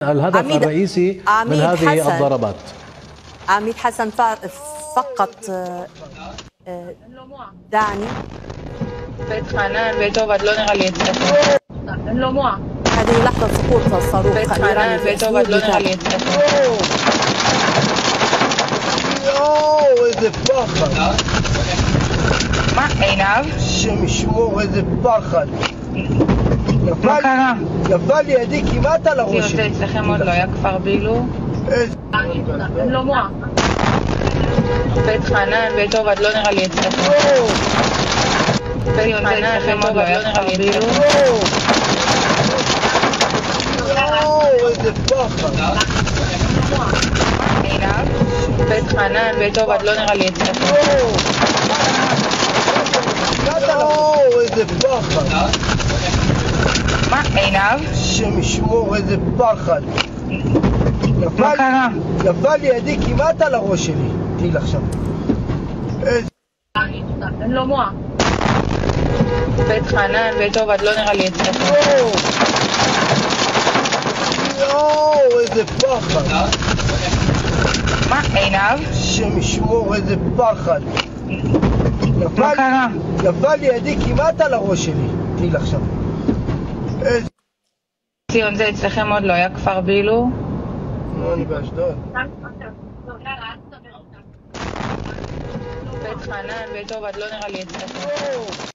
الهدف الرئيسي من هذه الضربات. عميد حسن فقط دعني. بيت حنان بيت عبد لو نرى لي هذه لحظة سقوط الصاروخ بيت حنان بيت عبد لو نرى لي איזה פחד. מה? עינב? השם ישמור, איזה פחד. מה קרה? נפל לידי כמעט על הראש זה שלי. אצלכם עוד לא היה כפר בילו? לא מוע. בית חנן, בית עובד לא נראה לי אצלכם. בית חנן, אצלכם עוד לא היה כפר בילו? איזה פחד. עינב? בית חנן, בית עובד לא נראה לי אצלכם. איזה פחד. מה? עינב? השם ישמור, איזה פחד. מה קרה? נפל לידי כמעט על הראש שלי. תהיי לך שם. לא מוע. בית חנן, בית עובד לא נראה לי אצלכם. איזה פחד. מה? עינב? השם ישמור, איזה פחד. מה קרה? נפל לידי כמעט על הראש שלי. תהיי לך שם. ציון, זה אצלכם עוד לא היה כפר בילו? לא, אני באשדוד. בית חנן, בית עובד לא נראה לי אצלכם.